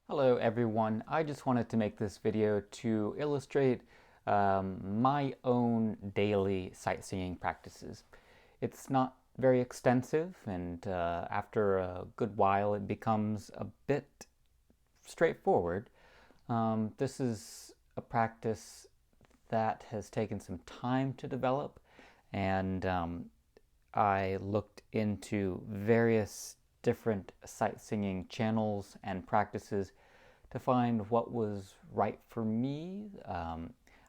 Hello everyone, I just wanted to make this video to illustrate my own daily sight singing practices. It's not very extensive, and after a good while it becomes a bit straightforward. This is a practice that has taken some time to develop, and I looked into various different sight singing channels and practices to find what was right for me.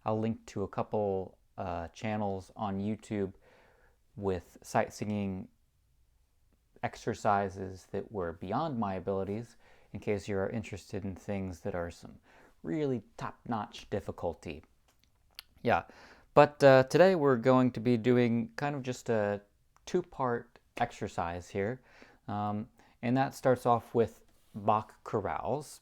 I'll link to a couple channels on YouTube with sight singing exercises that were beyond my abilities in case you're interested in things that are some really top-notch difficulty. Yeah, but today we're going to be doing kind of just a two-part exercise here. And that starts off with Bach chorales.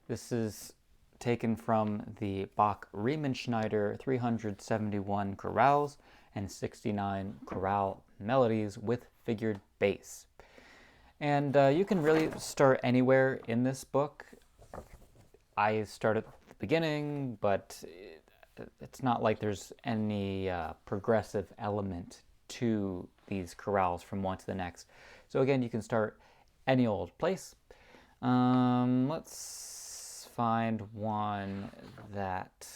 This is taken from the Bach Riemenschneider 371 chorales and 69 chorale melodies with figured bass. And you can really start anywhere in this book. I start at the beginning, but it's not like there's any progressive element to these chorales from one to the next. So again, you can start any old place. Let's find one that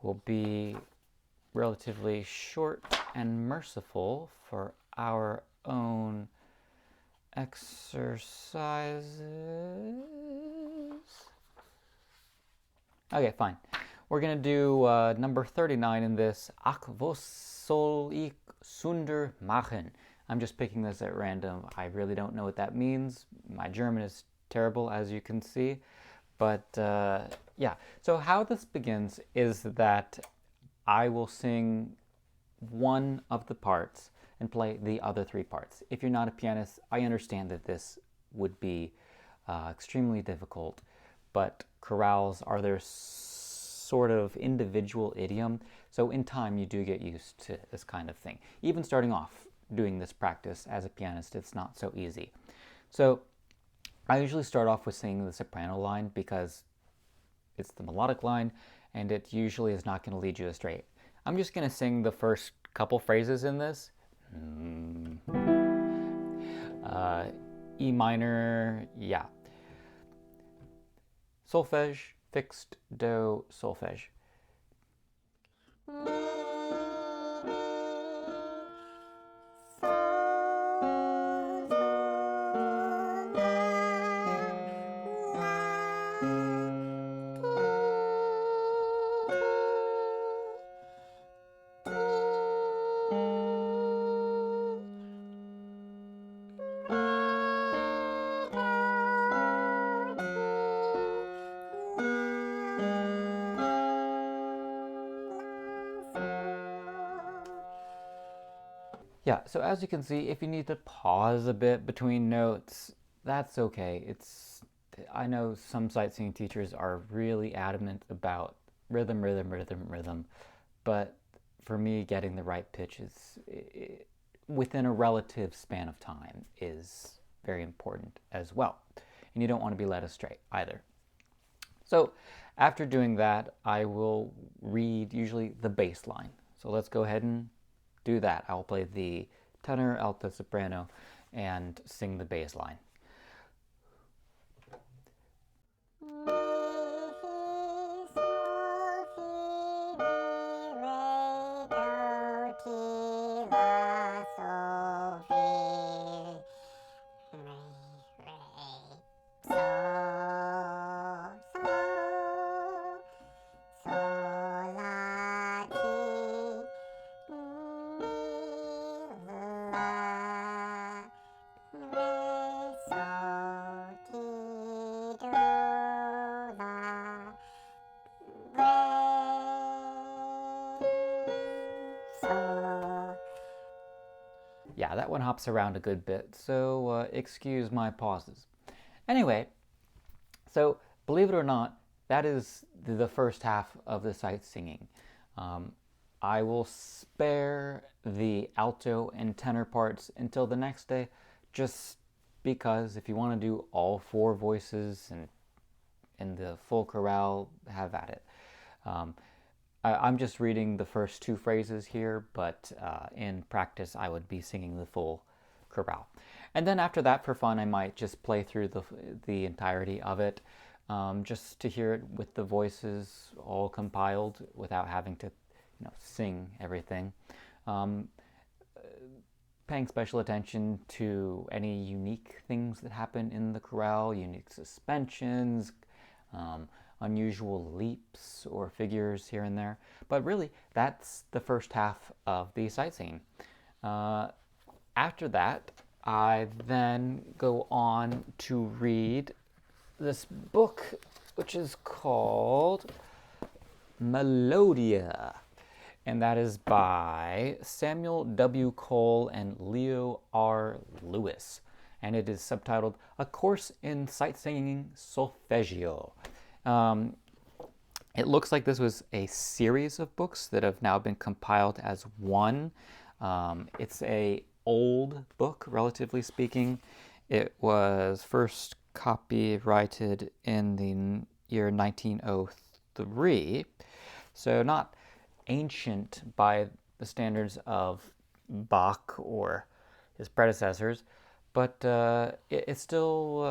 will be relatively short and merciful for our own exercises. Okay, fine. We're going to do number 39 in this. Ach, was soll ich Sünder machen? I'm just picking this at random. I really don't know what that means. My German is terrible, as you can see. But yeah, so how this begins is that I will sing one of the parts and play the other three parts. If you're not a pianist, I understand that this would be extremely difficult, but chorales are their sort of individual idiom, so in time you do get used to this kind of thing. Even starting off doing this practice as a pianist, it's not so easy. So I usually start off with singing the soprano line because it's the melodic line and it usually is not going to lead you astray. I'm just going to sing the first couple phrases in this. E minor, yeah. Solfege, fixed, do, solfege. Yeah, so as you can see, if you need to pause a bit between notes, that's okay. I know some sight singing teachers are really adamant about rhythm, rhythm, rhythm, rhythm, but for me, getting the right pitch within a relative span of time is very important as well. And you don't want to be led astray either. So after doing that, I will read usually the bass line. So let's go ahead and do that. I'll play the tenor, alto, soprano, and sing the bass line. Yeah, that one hops around a good bit, so excuse my pauses. Anyway, so believe it or not, that is the first half of the sight singing. I will spare the alto and tenor parts until the next day, just because if you want to do all four voices and in the full chorale, have at it. I'm just reading the first two phrases here, but in practice, I would be singing the full chorale. And then after that, for fun, I might just play through the entirety of it, just to hear it with the voices all compiled without having to, sing everything. Um, Paying special attention to any unique things that happen in the chorale, unique suspensions, unusual leaps or figures here and there. But really, that's the first half of the sightseeing. After that, I then go on to read this book, which is called Melodia, and that is by Samuel W. Cole and Leo R. Lewis, and it is subtitled A Course in Sightseeing Solfeggio. It looks like this was a series of books that have now been compiled as one. It's a old book, relatively speaking. It was first copyrighted in the year 1903, so not ancient by the standards of Bach or his predecessors, but it's still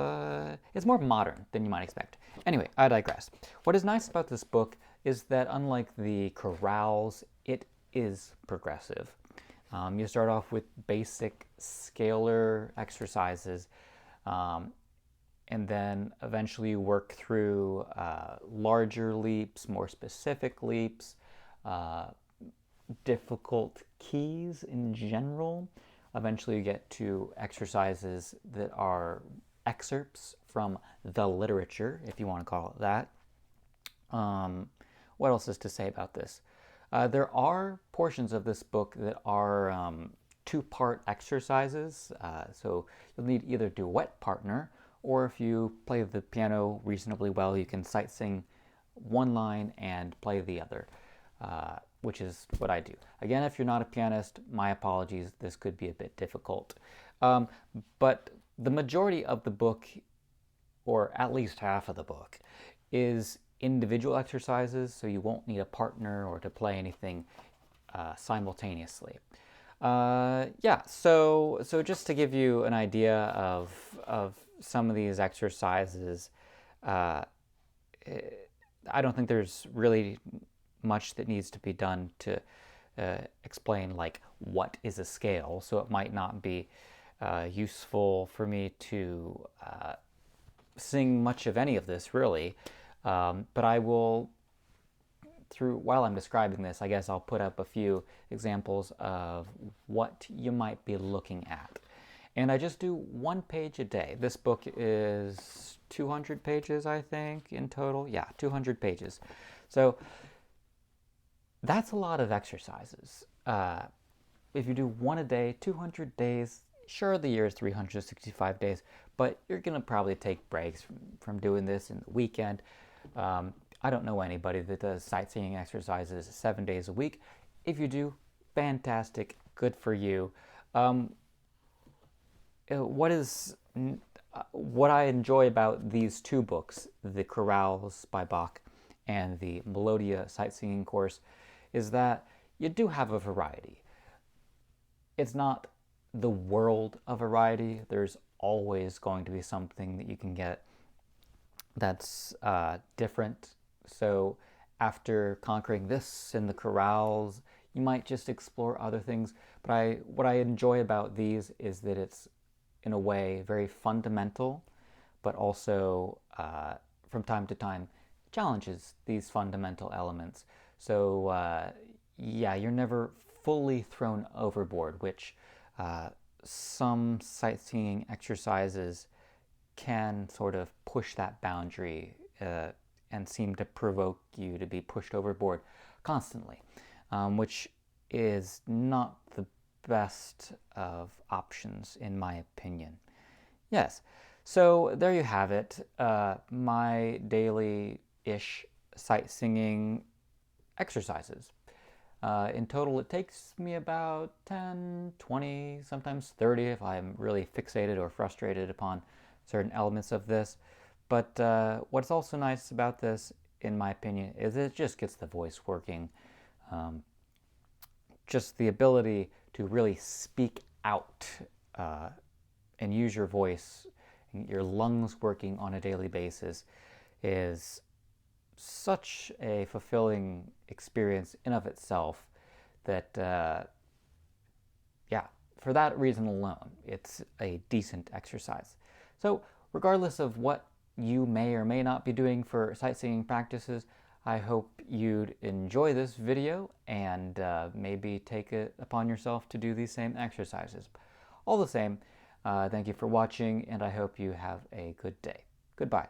it's more modern than you might expect. Anyway, I digress. What is nice about this book is that unlike the chorales, it is progressive. You start off with basic scalar exercises, and then eventually work through larger leaps, more specific leaps, difficult keys in general. Eventually you get to exercises that are excerpts from the literature, if you want to call it that. What else is to say about this? There are portions of this book that are two-part exercises, so you'll need either duet partner, or if you play the piano reasonably well, you can sight sing one line and play the other, which is what I do. Again, if you're not a pianist, my apologies, this could be a bit difficult. But the majority of the book, or at least half of the book, is individual exercises, so you won't need a partner or to play anything simultaneously. So just to give you an idea of some of these exercises, I don't think there's really much that needs to be done to explain like what is a scale, so it might not be useful for me to sing much of any of this really, but I will, while I'm describing this, I guess I'll put up a few examples of what you might be looking at. And I just do one page a day. This book is 200 pages, I think, in total. Yeah, 200 pages. So that's a lot of exercises. If you do one a day, 200 days, sure, the year is 365 days, but you're going to probably take breaks from doing this in the weekend. I don't know anybody that does sightseeing exercises 7 days a week. If you do, fantastic, good for you. What I enjoy about these two books, the Chorales by Bach and the Melodia sightseeing course, is that you do have a variety. It's not the world of variety. There's always going to be something that you can get that's different. So after conquering this in the chorales, you might just explore other things. But what I enjoy about these is that it's, in a way, very fundamental, but also from time to time challenges these fundamental elements. So you're never fully thrown overboard, which some sightseeing exercises can sort of push that boundary and seem to provoke you to be pushed overboard constantly, which is not the best of options in my opinion. Yes, so there you have it, my daily-ish sightseeing exercises. In total, it takes me about 10, 20, sometimes 30 if I'm really fixated or frustrated upon certain elements of this. But what's also nice about this, in my opinion, is it just gets the voice working. Just the ability to really speak out and use your voice, your lungs working on a daily basis is such a fulfilling experience in of itself that, yeah, for that reason alone, it's a decent exercise. So regardless of what you may or may not be doing for sight singing practices, I hope you'd enjoy this video and maybe take it upon yourself to do these same exercises. All the same, thank you for watching, and I hope you have a good day. Goodbye.